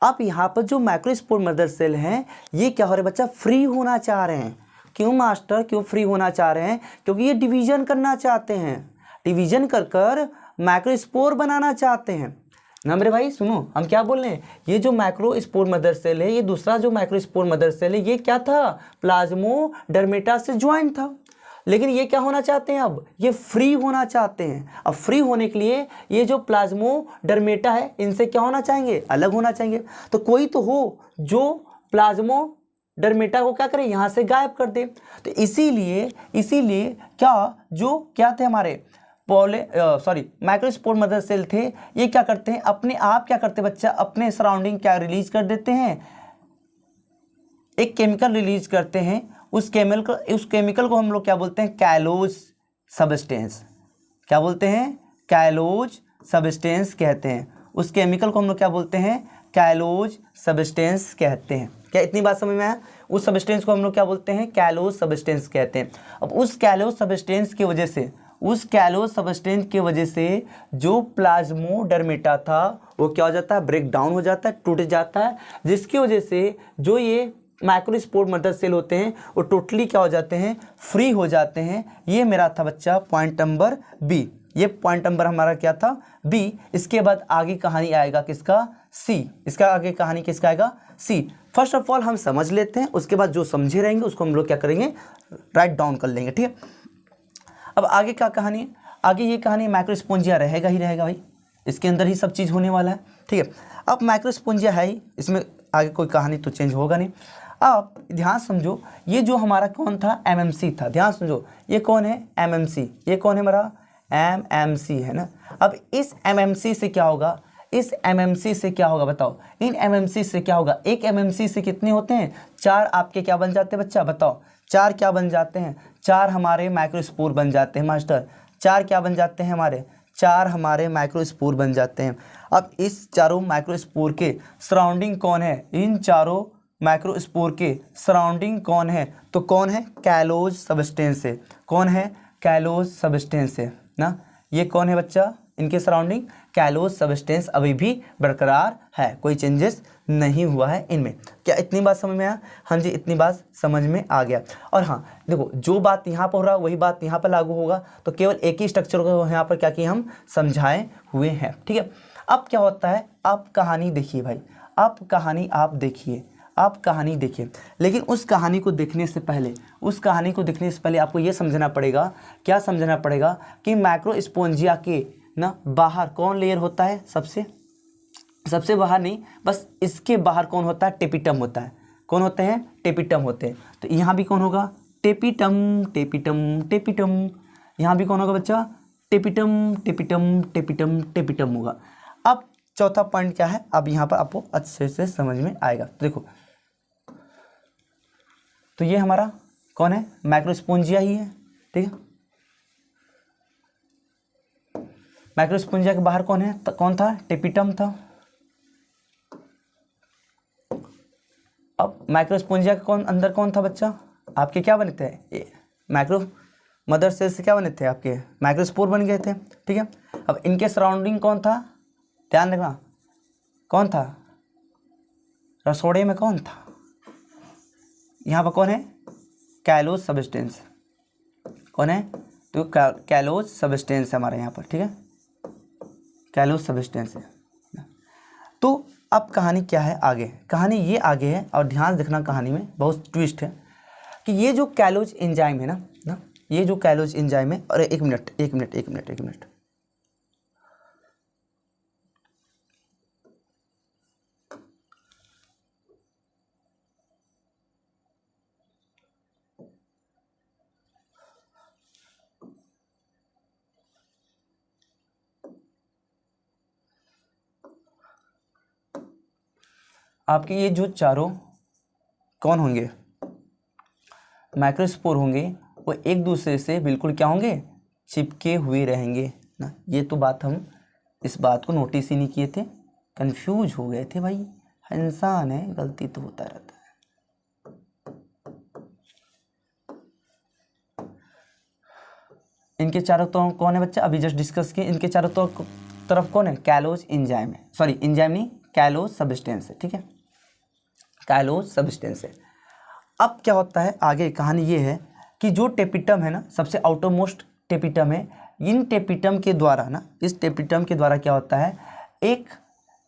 अब यहाँ पर जो माइक्रोस्पोर मदर सेल हैं, ये क्या हो रहा है बच्चा, फ्री होना चाह रहे हैं। क्यों मास्टर, क्यों फ्री होना चाह रहे हैं, क्योंकि ये डिवीजन करना चाहते हैं, डिवीजन कर कर माइक्रोस्पोर बनाना चाहते हैं ना। मेरे भाई सुनो, हम क्या बोल रहे हैं, ये जो माइक्रोस्पोर मदर सेल है, ये दूसरा जो माइक्रोस्पोर मदर सेल है, ये क्या था, प्लाज्मोडर्मेटा से ज्वाइंट था। लेकिन ये क्या होना चाहते हैं, अब ये फ्री होना चाहते हैं। अब फ्री होने के लिए ये जो प्लाज्मोडर्मेटा है, इनसे क्या होना चाहेंगे, अलग होना चाहेंगे। तो कोई तो हो जो प्लाज्मोडर्मेटा को क्या करे, यहाँ से गायब कर दे। तो इसीलिए क्या थे हमारे माइक्रोस्पोर मदर सेल थे, ये क्या करते हैं, अपने आप क्या करते हैं बच्चा, अपने सराउंडिंग क्या रिलीज कर देते हैं, एक केमिकल रिलीज करते हैं। उस केमिकल को हम लोग क्या बोलते हैं, कैलोज सब्सटेंस। क्या बोलते हैं, कैलोज सब्सटेंस कहते हैं। उस केमिकल को हम लोग क्या बोलते हैं, कैलोज सब्सटेंस कहते हैं। क्या इतनी बात समझ में आया, उस सब्सटेंस को हम लोग क्या बोलते हैं, कैलोज सब्सटेंस कहते हैं। अब उस कैलोज सब्सटेंस की वजह से जो प्लाज्मोडर्मेटा था वो क्या हो जाता है, ब्रेक डाउन हो जाता है, टूट जाता है, जिसकी वजह से जो ये माइक्रोस्पोर मदर सेल होते हैं वो टोटली क्या हो जाते हैं, फ्री हो जाते हैं। ये मेरा था बच्चा पॉइंट नंबर बी, ये पॉइंट नंबर हमारा क्या था, बी। इसके बाद आगे कहानी आएगा किसका, सी। इसका आगे कहानी किसका आएगा, सी। फर्स्ट ऑफ ऑल हम समझ लेते हैं, उसके बाद जो समझे रहेंगे उसको हम लोग क्या करेंगे, राइट डाउन कर लेंगे, ठीक है। अब आगे क्या कहानी है, आगे ये कहानी माइक्रोस्पोंजिया रहेगा ही रहेगा भाई, इसके अंदर ही सब चीज़ होने वाला है, ठीक है। अब माइक्रोस्पोंजिया है ही, इसमें आगे कोई कहानी तो चेंज होगा नहीं। आप ध्यान समझो, ये जो हमारा कौन था, एमएमसी था। ध्यान समझो, ये कौन है, एमएमसी। ये कौन है हमारा, एमएमसी है ना। अब इस एमएमसी से क्या होगा, इस एमएमसी से क्या होगा बताओ, इन एमएमसी से क्या होगा, एक एमएमसी से कितने होते हैं, 4 आपके क्या बन जाते हैं बच्चा, बताओ 4 क्या बन जाते हैं, 4 हमारे माइक्रोस्पोर बन जाते हैं मास्टर। 4 क्या बन जाते हैं हमारे, 4 हमारे माइक्रोस्पोर बन जाते हैं। अब इस चारों माइक्रोस्पोर के सराउंडिंग कौन है, इन चारों माइक्रोस्पोर के सराउंडिंग कौन है, तो कौन है, कैलोज सब्सटेंस है। कौन है, कैलोज सब्सटेंस है ना। ये कौन है बच्चा, इनके सराउंडिंग कैलोज सब्सटेंस अभी भी बरकरार है, कोई चेंजेस नहीं हुआ है इनमें। क्या इतनी बात समझ में आया, हाँ जी इतनी बात समझ में आ गया। और हाँ देखो, जो बात यहाँ पर हो रहा है वही बात यहाँ पर लागू होगा, तो केवल एक ही स्ट्रक्चर को यहाँ पर क्या किया हम समझाए हुए हैं, ठीक है। अब क्या होता है, आप कहानी देखिए भाई, आप कहानी आप देखिए, आप कहानी देखिए, लेकिन उस कहानी को देखने से पहले, उस कहानी को देखने से पहले आपको ये समझना पड़ेगा, क्या समझना पड़ेगा कि मैक्रोस्पोंजिया के ना बाहर कौन लेयर होता है, सबसे बाहर नहीं, बस इसके बाहर कौन होता है, टेपिटम होता है। कौन होते हैं, टेपिटम होते हैं। तो यहाँ भी कौन होगा, टेपिटम टेपिटम टेपिटम। यहाँ भी कौन होगा बच्चा, टेपिटम टेपिटम टेपिटम टेपिटम होगा। अब चौथा पॉइंट क्या है, अब यहाँ पर आपको अच्छे से समझ में आएगा। तो देखो, तो ये हमारा कौन है, मैक्रोस्पोंजिया ही है, ठीक है। मैक्रोस्पोंजिया के बाहर कौन है, कौन था, टेपिटम था। अब माइक्रोस्पोंजिया के अंदर कौन था बच्चा, आपके क्या बने थे, माइक्रो मदर सेल से क्या बने थे आपके, माइक्रोस्पोर बन गए थे, ठीक है। अब इनके सराउंडिंग कौन था, ध्यान रखना, कौन था, रसोड़े में कौन था, यहाँ पर कौन है, कैलोज सब्सटेंस। कौन है, तो कैलोज सब्सटेंस है हमारे यहाँ पर, ठीक है, कैलोज सब्सटेंस है। तो अब कहानी क्या है आगे, कहानी ये आगे है, और ध्यान देखना कहानी में बहुत ट्विस्ट है कि ये जो कैलोज एंजाइम है ना, ये जो कैलोज एंजाइम है, और एक मिनट, आपके ये जो चारों कौन होंगे, माइक्रोस्पोर होंगे, वो एक दूसरे से बिल्कुल क्या होंगे, चिपके हुए रहेंगे ना। ये तो बात हम इस बात को नोटिस ही नहीं किए थे, कंफ्यूज हो गए थे भाई, इंसान है, गलती तो होता रहता है। इनके चारों तो कौन है बच्चा, अभी जस्ट डिस्कस किए, इनके चारों तो तरफ कौन है, कैलोज एंजाइम है, सॉरी एंजाइम नहीं, कैलोज सब्सटेंस है, ठीक है, कैलोज सब्सटेंस है। अब क्या होता है आगे, कहानी ये है कि जो टेपिटम है ना, सबसे आउटरमोस्ट टेपिटम है, इन टेपिटम के द्वारा ना, इस टेपिटम के द्वारा क्या होता है, एक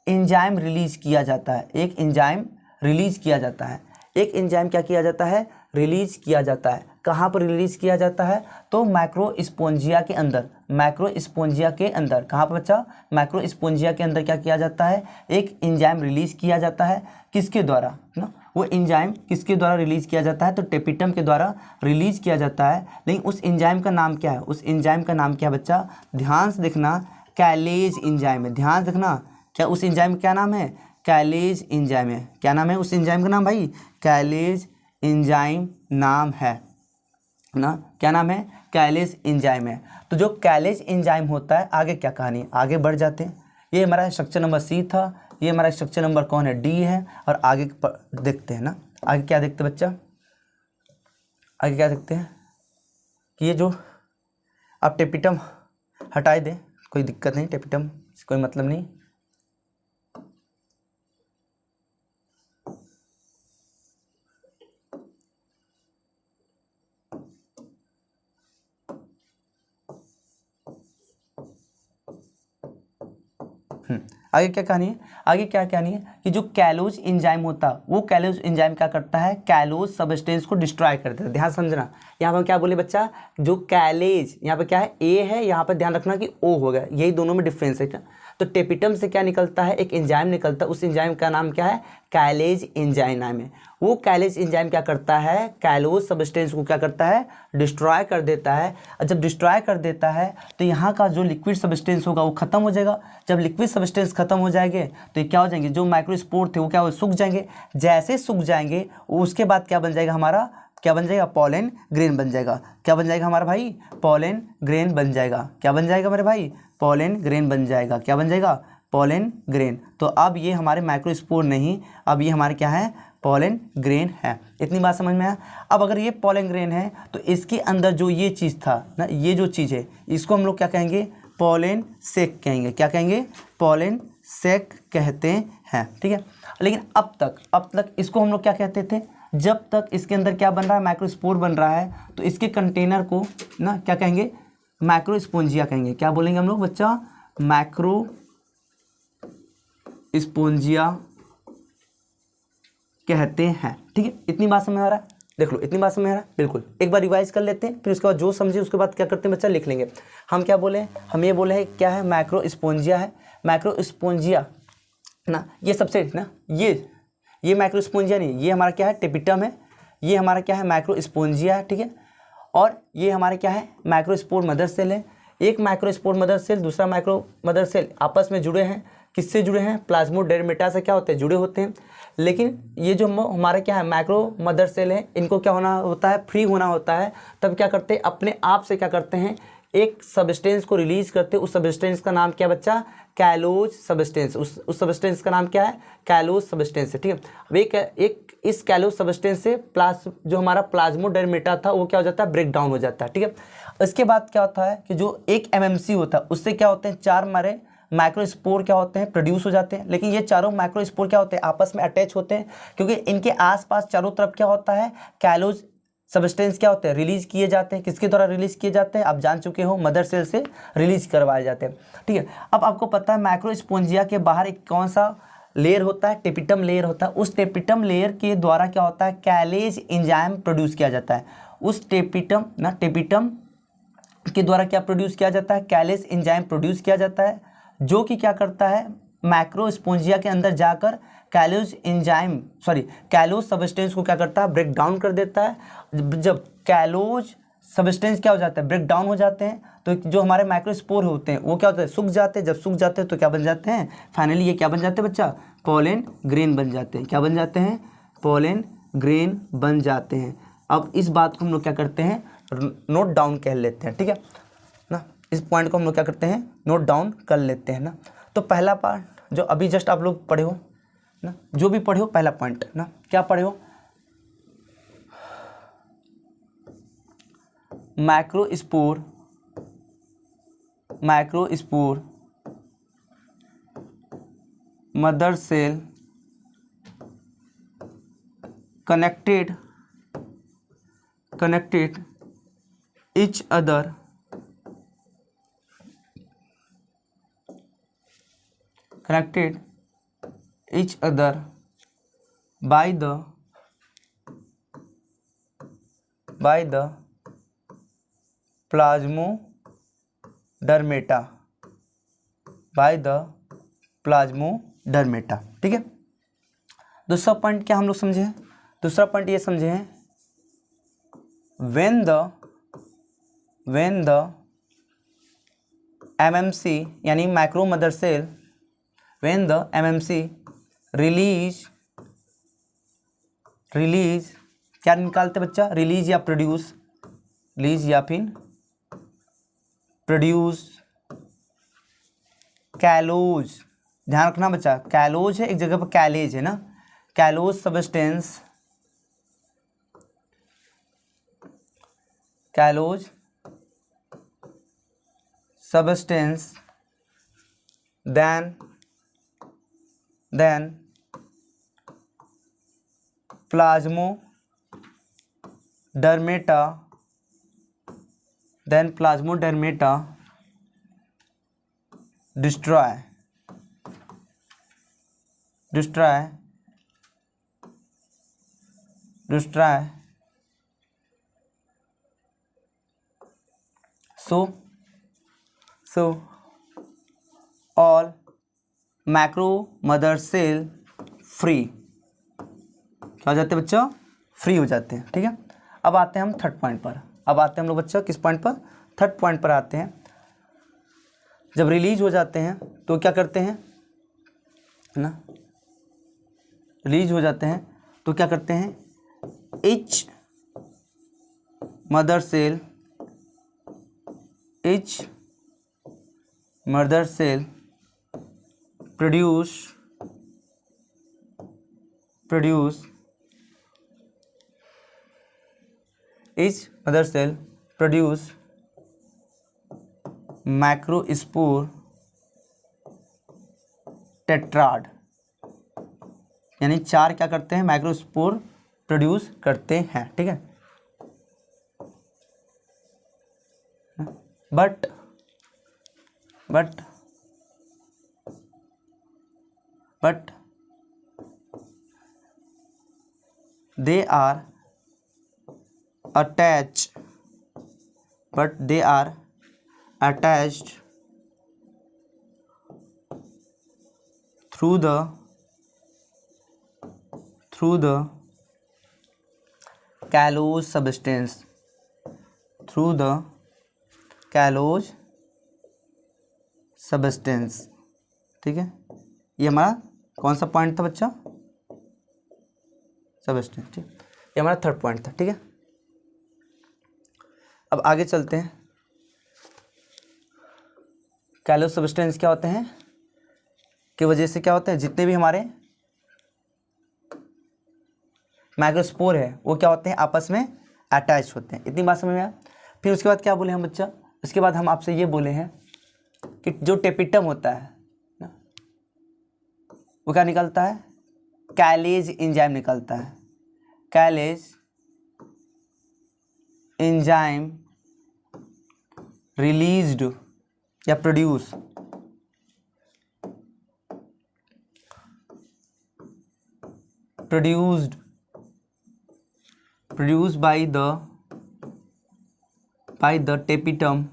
एंजाइम रिलीज किया जाता है, एक एंजाइम रिलीज किया जाता है, एक एंजाइम क्या किया जाता है, रिलीज किया जाता है। कहाँ पर रिलीज किया जाता है, तो माइक्रोस्पोंजिया के अंदर, माइक्रोस्पोंजिया के अंदर, कहाँ पर बच्चा, माइक्रोस्पोंजिया के अंदर क्या किया जाता है, एक एंजाइम रिलीज किया जाता है, किसके द्वारा ना, वो एंजाइम किसके द्वारा रिलीज किया जाता है, तो टेपिटम के द्वारा रिलीज किया जाता है। लेकिन उस एंजाइम का नाम क्या है, उस एंजाइम का नाम क्या है बच्चा, ध्यान से देखना, कैलेज एंजाइम है, ध्यान से देखना, क्या उस एंजाइम का क्या नाम है, कैलेज एंजाइम है। क्या नाम है उस एंजाइम का नाम भाई, कैलेज एंजाइम नाम है ना, क्या नाम है, कैलेज एंजाइम है। तो जो कैलेज एंजाइम होता है, आगे क्या कहानी, आगे बढ़ जाते हैं। ये हमारा स्ट्रक्चर नंबर सी था, ये हमारा स्ट्रक्चर नंबर कौन है, डी है। और आगे देखते हैं ना, आगे क्या देखते हैं बच्चा, आगे क्या देखते हैं कि ये जो आप टेपिटम हटाए दें, कोई दिक्कत नहीं, टेपिटम कोई मतलब नहीं। आगे क्या कहानी है, आगे क्या कहानी है कि जो कैलोज एंजाइम होता है, वो कैलोज एंजाइम क्या करता है, कैलोज सब्सटेंस को डिस्ट्रॉय करता है। ध्यान समझना, यहाँ पर क्या बोले बच्चा, जो कैलेज, यहाँ पर क्या है, ए है, यहाँ पर ध्यान रखना कि ओ हो गया, यही दोनों में डिफरेंस है क्या। तो टेपिटम से क्या निकलता है, एक एंजाइम निकलता है, उस एंजाइम का नाम क्या है, कैलेज एंजाइम नाम है। वो कैलेज एंजाइम क्या करता है, कैलोज सब्सटेंस को क्या करता है, डिस्ट्रॉय कर देता है। और जब डिस्ट्रॉय कर देता है तो यहाँ का जो लिक्विड सब्सटेंस होगा वो खत्म हो जाएगा। जब लिक्विड सब्सटेंस खत्म हो जाएंगे तो ये क्या हो जाएंगे, जो माइक्रोस्पोर थे वो क्या हो, सूख जाएंगे। जैसे सूख जाएंगे उसके बाद क्या बन जाएगा हमारा, क्या बन जाएगा, पॉलन ग्रेन बन जाएगा। क्या बन जाएगा हमारा भाई, पॉलन ग्रेन बन जाएगा। क्या बन जाएगा मेरे भाई, पॉलन ग्रेन बन जाएगा। क्या बन जाएगा, पॉलन ग्रेन। तो अब ये हमारे माइक्रोस्पोर नहीं, अब ये हमारे क्या है, पॉलन ग्रेन है। इतनी बात समझ में आया। अब अगर ये पॉलन ग्रेन है तो इसके अंदर जो ये चीज़ था ना, ये जो चीज़ है इसको हम लोग क्या कहेंगे, पॉलन सेक कहेंगे। क्या कहेंगे, पॉलन सेक कहते हैं। ठीक है, लेकिन अब तक इसको हम लोग क्या कहते थे, जब तक इसके अंदर क्या बन रहा है, माइक्रोस्पोर बन रहा है, तो इसके कंटेनर को ना क्या कहेंगे, माइक्रोस्पोंजिया कहेंगे। क्या बोलेंगे हम लोग बच्चा, माइक्रोस्पोंजिया कहते हैं। ठीक है, इतनी बात समझ आ रहा है, देख लो इतनी बात समझ आ रहा है, बिल्कुल। एक बार रिवाइज कर लेते हैं, फिर उसके बाद जो समझे उसके बाद क्या करते हैं बच्चा, लिख लेंगे। हम क्या बोले, हम ये बोले हैं क्या है, माइक्रोस्पोंजिया है। माइक्रोस्पोंजिया ना, ये सबसे ना, ये माइक्रोस्पोंजिया नहीं, ये हमारा क्या है, टेपिटम है। ये हमारा क्या है, माइक्रोस्पोंजिया है। ठीक है, और ये हमारे क्या है, माइक्रोस्पोर मदर सेल है। एक माइक्रोस्पोर मदर सेल, दूसरा माइक्रो मदर सेल आपस में जुड़े हैं। किससे जुड़े हैं, प्लाज्मोडेर्मेटा से क्या होते हैं, जुड़े होते हैं। लेकिन ये जो हमारे क्या है, माइक्रो मदर सेल है, इनको क्या होना होता है, फ्री होना होता है। तब क्या करते हैं, अपने आप से क्या करते हैं, एक सब्सटेंस को रिलीज करते हैं। उस सब्सटेंस का नाम क्या बच्चा, कैलोज सब्सटेंस। उस सब्सटेंस का नाम क्या है, कैलोज सब्सटेंस है। ठीक है, अब एक इस कैलोज सब्सटेंस से जो हमारा प्लाज्मोडेर्मेटा था वो क्या हो जाता है, ब्रेक डाउन हो जाता है। ठीक है, इसके बाद क्या होता है कि जो एक एमएमसी होता है उससे क्या होते हैं, 4 हमारे माइक्रोस्पोर क्या होते हैं, प्रोड्यूस हो जाते हैं। लेकिन ये चारों माइक्रोस्पोर क्या होते हैं, आपस में अटैच होते हैं, क्योंकि इनके आसपास चारों तरफ क्या होता है, कैलोज सब्सटेंस क्या होते हैं, रिलीज किए जाते हैं। किसके द्वारा रिलीज किए जाते हैं, आप जान चुके हो, मदर सेल से रिलीज करवाए जाते हैं। ठीक है, अब आपको पता है माइक्रोस्पोंजिया के बाहर एक कौन सा लेयर होता है, टेपिटम लेयर होता है। उस टेपिटम लेयर के द्वारा क्या होता है, कैलेज एंजाइम प्रोड्यूस किया जाता है। उस टेपिटम के द्वारा क्या प्रोड्यूस किया जाता है, कैलेज एंजाइम प्रोड्यूस किया जाता है, जो कि क्या करता है, माइक्रोस्पोंजिया के अंदर जाकर कैलोज सब्सटेंस को क्या करता है, ब्रेक डाउन कर देता है। जब कैलोज सब्सटेंस क्या हो जाता है, ब्रेक डाउन हो जाते हैं, तो जो हमारे माइक्रोस्पोर होते हैं वो क्या होता है, सूख जाते हैं। जब सूख जाते हैं तो क्या बन जाते हैं, फाइनली ये क्या बन जाते हैं बच्चा, पॉलन ग्रेन बन जाते हैं। क्या बन जाते हैं, पॉलन ग्रेन बन जाते हैं। अब इस बात को हम लोग क्या करते हैं, नोट डाउन कर लेते हैं। ठीक है ना, इस पॉइंट को हम लोग क्या करते हैं, नोट डाउन कर लेते हैं ना। तो पहला पार्ट जो अभी जस्ट आप लोग पढ़े हो ना, जो भी पढ़े हो, पहला पॉइंट ना क्या पढ़े हो, microspore mother cell connected each other by the plasmodesmata. ठीक है, दूसरा पॉइंट क्या हम लोग समझे हैं, दूसरा पॉइंट ये समझे हैं, when the MMC यानी micro mother cell, when the MMC release क्या निकालते बच्चा, रिलीज या प्रोड्यूस, कैलोज। ध्यान रखना बच्चा, कैलोज है, एक जगह पर कैलेज है ना, callose substance then plasmodesmata destroy so all macro mother cell free, क्या हो जाते हैं बच्चों, फ्री हो जाते हैं। ठीक है, अब आते हैं हम थर्ड पॉइंट पर। अब आते हैं हम लोग बच्चों किस पॉइंट पर, थर्ड पॉइंट पर आते हैं। जब रिलीज हो जाते हैं तो क्या करते हैं ना, रिलीज हो जाते हैं तो क्या करते हैं, each mother cell produce macrospore tetrad, यानी 4 क्या करते हैं, माइक्रोस्पोर प्रोड्यूस करते हैं। ठीक है, but they are attached through the callose substance, ठीक है, ये हमारा कौन सा पॉइंट था बच्चा, सबस्टेंस। ठीक, ये हमारा थर्ड पॉइंट था। ठीक है, अब आगे चलते हैं। कैलोस सब्सटेंस क्या होते हैं, की वजह से क्या होता है, जितने भी हमारे माइक्रोस्पोर है वो क्या होते हैं, आपस में अटैच होते हैं। इतनी बात समझ में आया। फिर उसके बाद क्या बोले हम बच्चा, उसके बाद हम आपसे ये बोले हैं कि जो टेपिटम होता है ना, वो क्या निकलता है, कैलेज एंजाइम निकलता है। कैलेज एंजाइम रिलीज्ड या produce by the tapetum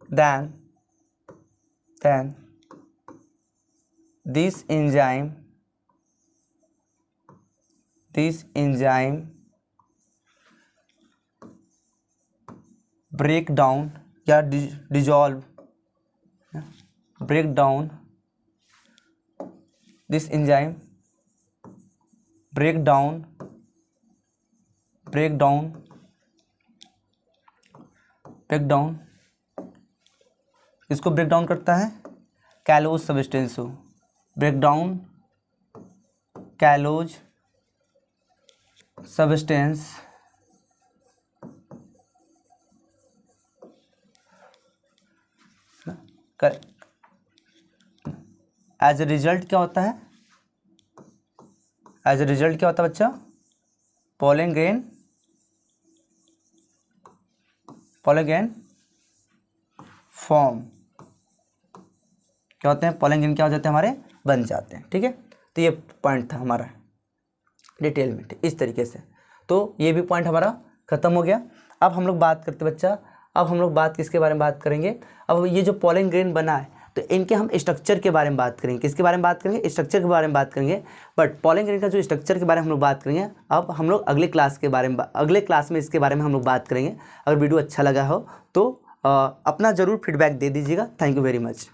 then this enzyme break down या dissolve break down this enzyme break down इसको ब्रेक डाउन करता है, कैलोज सब्सटेंस हो, break down callose substance as a result क्या होता है, एज ए रिजल्ट क्या होता है बच्चा, पोलन ग्रेन फॉर्म, क्या होते हैं, पोलन ग्रेन क्या हो जाते हैं हमारे, बन जाते हैं। ठीक है, तो ये पॉइंट था हमारा डिटेल में इस तरीके से। तो ये भी पॉइंट हमारा खत्म हो गया। अब हम लोग बात करते बच्चा, अब हम लोग बात किसके बारे में बात करेंगे, अब ये जो पोलन ग्रेन बना है तो इनके हम स्ट्रक्चर के बारे में बात करेंगे। किसके बारे में बात करेंगे, स्ट्रक्चर के बारे में बात करेंगे। बट पोलन ग्रेन का जो स्ट्रक्चर के बारे में हम लोग बात करेंगे, अब हम लोग अगले क्लास में इसके बारे में हम लोग बात करेंगे। अगर वीडियो अच्छा लगा हो तो अपना ज़रूर फीडबैक दे दीजिएगा। Thank you very much.